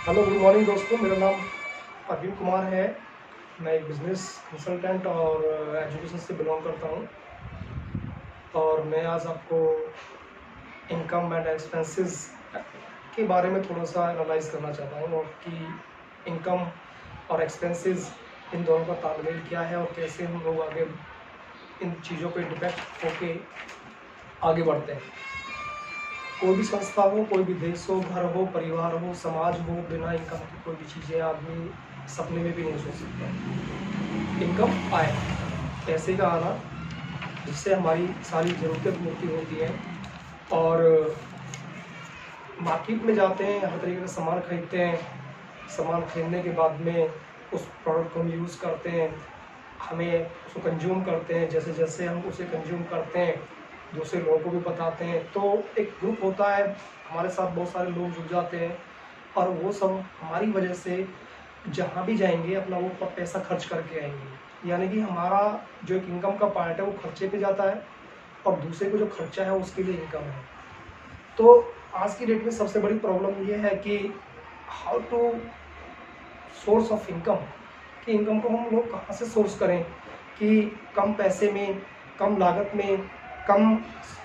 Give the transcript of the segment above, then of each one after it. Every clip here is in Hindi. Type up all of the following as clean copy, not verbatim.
हेलो गुड मॉर्निंग दोस्तों, मेरा नाम अरविंद कुमार है। मैं एक बिजनेस कंसल्टेंट और एजुकेशन से बिलोंग करता हूं। और मैं आज आपको इनकम एंड एक्सपेंसेस के बारे में थोड़ा सा एनालाइज करना चाहता हूं, और कि इनकम और एक्सपेंसेस इन दोनों का तालमेल क्या है और कैसे हम लोग आगे इन चीज़ों पे डिपेंड होके आगे बढ़ते हैं। कोई भी संस्था हो, कोई भी देश हो, घर हो, परिवार हो, समाज हो, बिना इनकम की कोई भी चीज़ें आदमी सपने में भी नहीं सोच सकता। इनकम आए, पैसे का आना, जिससे हमारी सारी ज़रूरतें पूर्ति होती हैं। और मार्केट में जाते हैं, हर तरीके का सामान खरीदते हैं। सामान खरीदने के बाद में उस प्रोडक्ट को हम यूज़ करते हैं, हमें उसको कंज्यूम करते हैं। जैसे जैसे हम उसे कंज्यूम करते हैं, दूसरे लोगों को भी बताते हैं, तो एक ग्रुप होता है, हमारे साथ बहुत सारे लोग जुड़ जाते हैं। और वो सब हमारी वजह से जहाँ भी जाएंगे अपना वो पैसा खर्च करके आएंगे। यानी कि हमारा जो एक इनकम का पार्ट है वो खर्चे पे जाता है, और दूसरे को जो खर्चा है उसके लिए इनकम है। तो आज की डेट में सबसे बड़ी प्रॉब्लम ये है कि how to source of income, कि इनकम को हम लोग कहाँ से सोर्स करें कि कम पैसे में, कम लागत में, कम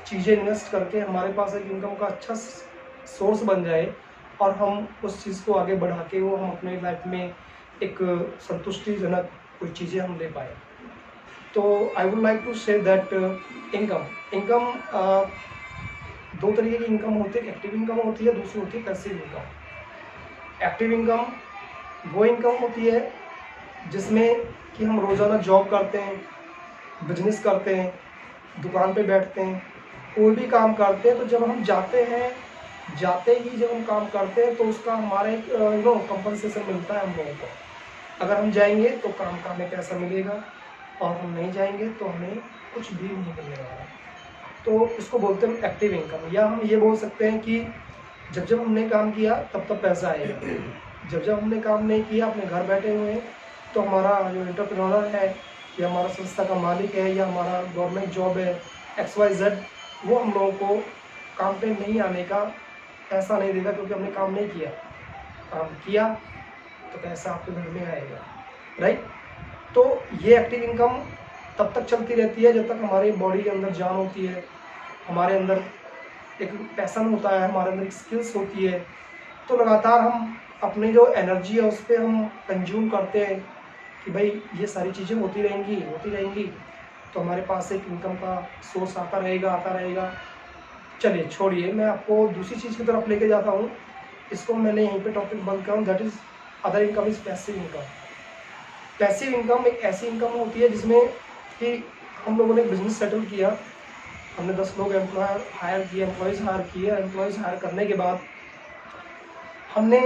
चीज़ें इन्वेस्ट करके हमारे पास एक इनकम का अच्छा सोर्स बन जाए, और हम उस चीज़ को आगे बढ़ा के वो हम अपने लाइफ में एक संतुष्टिजनक कोई चीज़ें हम ले पाए। तो I would like to say that income income दो तरीके की इनकम होती है। एक्टिव इनकम होती है, दूसरी होती है पैसिव इनकम। एक्टिव इनकम वो इनकम होती है जिसमें कि हम रोज़ाना जॉब करते हैं, बिजनेस करते हैं, दुकान पे बैठते हैं, कोई भी काम करते हैं। तो जब हम जाते हैं, जाते ही जब हम काम करते हैं तो उसका हमारे कंपनसेशन मिलता है हम लोगों को। अगर हम जाएंगे तो काम का हमें पैसा मिलेगा, और हम नहीं जाएंगे तो हमें कुछ भी नहीं मिलने वाला। तो इसको बोलते हैं एक्टिव इनकम। या हम ये बोल सकते हैं कि जब जब हमने काम किया तब तब पैसा आएगा। जब जब हमने काम नहीं किया, अपने घर बैठे हुए हैं, तो हमारा जो एंटरप्रेन्योर है, या हमारा संस्था का मालिक है, या हमारा गवर्नमेंट जॉब है XYZ, वो हम लोगों को काम पे नहीं आने का पैसा नहीं देगा, क्योंकि हमने काम नहीं किया। काम किया तो पैसा आपके घर में आएगा, राइट। तो ये एक्टिव इनकम तब तक चलती रहती है जब तक हमारी बॉडी के अंदर जान होती है, हमारे अंदर एक पैशन होता है, हमारे अंदर एक स्किल्स होती है। तो लगातार हम अपनी जो एनर्जी है उस पर हम कंज्यूम करते हैं कि भाई ये सारी चीज़ें होती रहेंगी, तो हमारे पास एक इनकम का सोर्स आता रहेगा। चलिए छोड़िए, मैं आपको दूसरी चीज़ की तरफ लेके जाता हूँ। इसको मैंने यहीं पे टॉपिक बंद करूँ, that is other income is passive income. Passive income एक ऐसी इनकम होती है जिसमें कि हम लोगों ने बिजनेस सेटल किया, हमने 10 लोग एम्प्लॉयज़ हायर किए। एम्प्लॉयज़ हायर करने के बाद हमने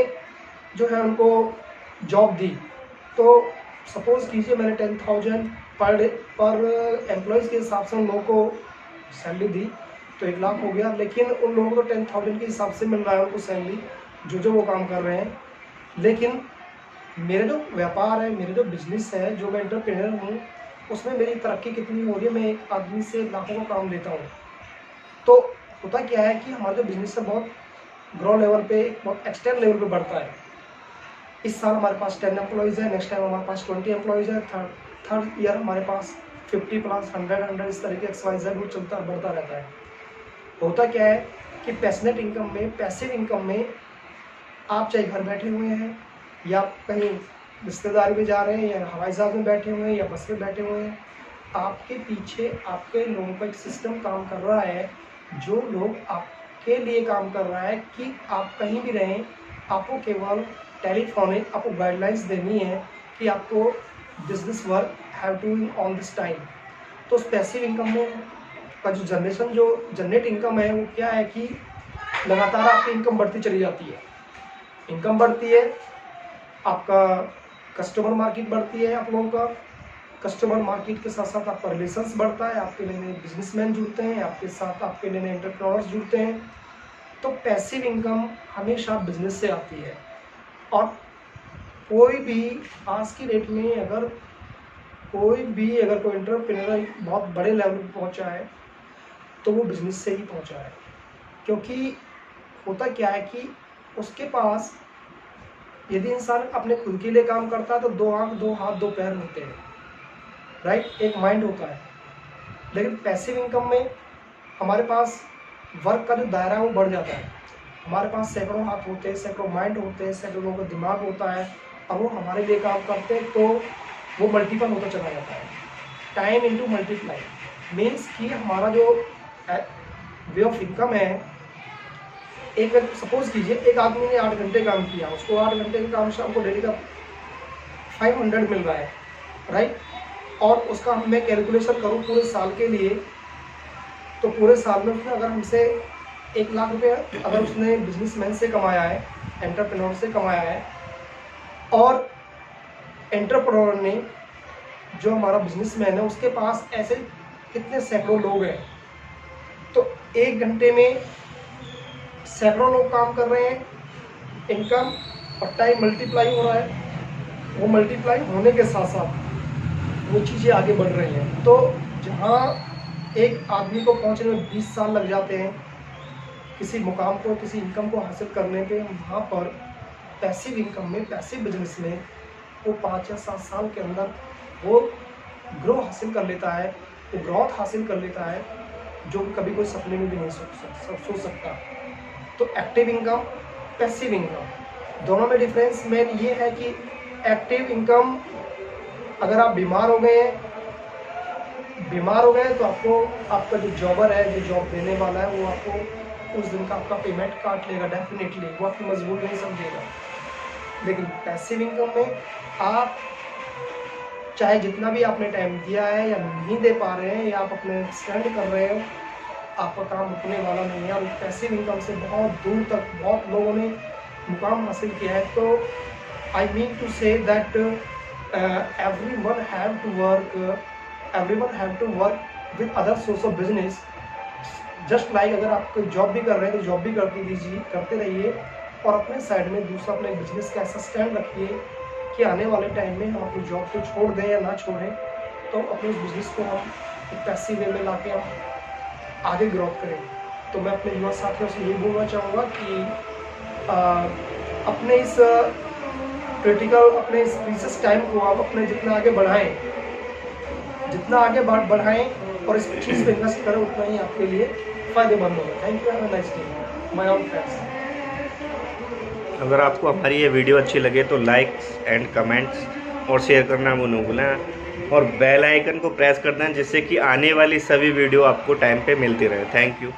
जो है उनको जॉब दी। तो सपोज़ कीजिए मैंने 10,000 पर डे पर एम्प्लॉयज़ के हिसाब से उन लोगों को सैलरी दी, तो 1 लाख हो गया। लेकिन उन लोगों को 10,000 के हिसाब से मिल रहा है उनको सैलरी, जो वो काम कर रहे हैं। लेकिन मेरा जो व्यापार है, मेरा जो बिजनेस है, जो मैं एंटरप्रेन्योर हूँ, उसमें मेरी तरक्की कितनी हो रही है, मैं एक आदमी से लाखों का काम लेता हूँ। तो होता क्या है कि हमारा जो बिजनेस है बहुत ग्रो लेवल पे, बहुत एक्सटेंड लेवल पे बढ़ता है। इस साल हमारे पास 10 एम्प्लॉयज़ है, नेक्स्ट टाइम हमारे पास 20 एम्प्लॉयज़ है, थर्ड ईयर हमारे पास 50 प्लस 100 इस तरीके XYZ वो चलता बढ़ता रहता है। होता क्या है कि पैसिव इनकम में आप चाहे घर बैठे हुए हैं, या कहीं रिश्तेदारी में जा रहे हैं, या हवाई जहाज में बैठे हुए हैं, या बस में बैठे हुए हैं, आपके पीछे आपके लोगों का एक सिस्टम काम कर रहा है, जो लोग आपके लिए काम कर रहा है कि आप कहीं भी रहें, आपको केवल टेलीफोनिक आपको गाइडलाइंस देनी है कि आपको business work have to on this time. तो उस पैसिव इनकम में का जो जनरेट इनकम है वो क्या है कि लगातार आपकी इनकम बढ़ती चली जाती है। इनकम बढ़ती है, आपका कस्टमर मार्केट बढ़ती है, आप लोगों का कस्टमर मार्केट के साथ साथ आपका रिलेशंस बढ़ता है, आपके नए नए बिजनेसमैन जुड़ते हैं, आपके साथ आपके नए नए एंटरप्रेन्योर्स जुड़ते हैं। तो पैसिव इनकम हमेशा बिजनेस से आती है। और कोई भी आज की डेट में अगर कोई एंटरप्रेन्योर बहुत बड़े लेवल पर पहुंचा है तो वो बिजनेस से ही पहुंचा है। क्योंकि होता क्या है कि उसके पास यदि इंसान अपने खुद के लिए काम करता है तो 2 आँख, 2 हाथ, 2 पैर होते हैं, राइट, एक माइंड होता है। लेकिन पैसिव इनकम में हमारे पास वर्क का जो दायरा है वो बढ़ जाता है। हमारे पास सैकड़ों हाथ होते हैं, सैकड़ों माइंड होते हैं, सैकड़ों का दिमाग होता है, अब वो हमारे लिए काम करते हैं तो वो मल्टीपल होता चला जाता है। टाइम इंटू मल्टीप्लाई मीन्स कि हमारा जो वे ऑफ इनकम है, एक सपोज कीजिए एक आदमी ने 8 घंटे काम किया, उसको 8 घंटे के काम से हमको डेली का 500 मिल रहा है, राइट, और उसका मैं कैलकुलेशन करूँ पूरे साल के लिए, तो पूरे साल में उसने अगर हमसे 1 लाख रुपये अगर उसने बिजनेसमैन से कमाया है, एंटरप्रेन्योर से कमाया है, और एंटरप्रेन्योर ने जो हमारा बिजनेसमैन है उसके पास ऐसे कितने सैकड़ों लोग हैं, तो 1 घंटे में सैकड़ों लोग काम कर रहे हैं, इनकम और टाइम मल्टीप्लाई हो रहा है, वो मल्टीप्लाई होने के साथ साथ वो चीज़ें आगे बढ़ रही हैं। तो जहाँ एक आदमी को पहुँचने में 20 साल लग जाते हैं किसी मुकाम को, किसी इनकम को हासिल करने पे, वहाँ पर पैसिव इनकम में, पैसिव बिजनेस में वो 5 या 7 साल के अंदर वो ग्रो हासिल कर लेता है, वो ग्रोथ हासिल कर लेता है जो कभी कोई सपने में भी नहीं सोच सकता। तो एक्टिव इनकम, पैसिव इनकम दोनों में डिफरेंस मेन ये है कि एक्टिव इनकम अगर आप बीमार हो गए तो आपको आपका जो जॉबर है, जो जॉब देने वाला है, वो आपको उस दिन का आपका पेमेंट काट लेगा डेफिनेटली, वो आपकी मजबूरी नहीं समझेगा। लेकिन पैसिव इनकम में आप चाहे जितना भी आपने टाइम दिया है या नहीं दे पा रहे हैं या आप अपने स्पेंड कर रहे हो, आपका काम रुकने वाला नहीं है। और पैसिव इनकम से बहुत दूर तक बहुत लोगों ने मुकाम हासिल किया है। तो I mean to say that everyone have to work with other source of business, just like अगर आप कोई जॉब भी कर रहे हैं तो जॉब भी करते रहिए, और अपने साइड में दूसरा अपने बिजनेस का ऐसा स्टैंड रखिए कि आने वाले टाइम में हम अपनी जॉब को छोड़ दें या ना छोड़ें तो अपने उस बिजनेस को हम एक पैसिव वे में ला के हम आगे ग्रोथ करें। तो मैं अपने युवा साथियों से यही बोलना चाहूँगा कि अपने इस क्रिटिकल, अपने इस प्रीशियस टाइम को आप अपने जितना आगे बढ़ाएं और इस चीज़ पे इन्वेस्ट करें, उतना ही आपके लिए फ़ायदेमंद होगा। Thank you, have a nice day my all friends. अगर आपको हमारी ये वीडियो अच्छी लगे तो लाइक एंड कमेंट्स और शेयर करना वो न भूलें, और बेल आइकन को प्रेस कर दें जिससे कि आने वाली सभी वीडियो आपको टाइम पे मिलती रहे। Thank you.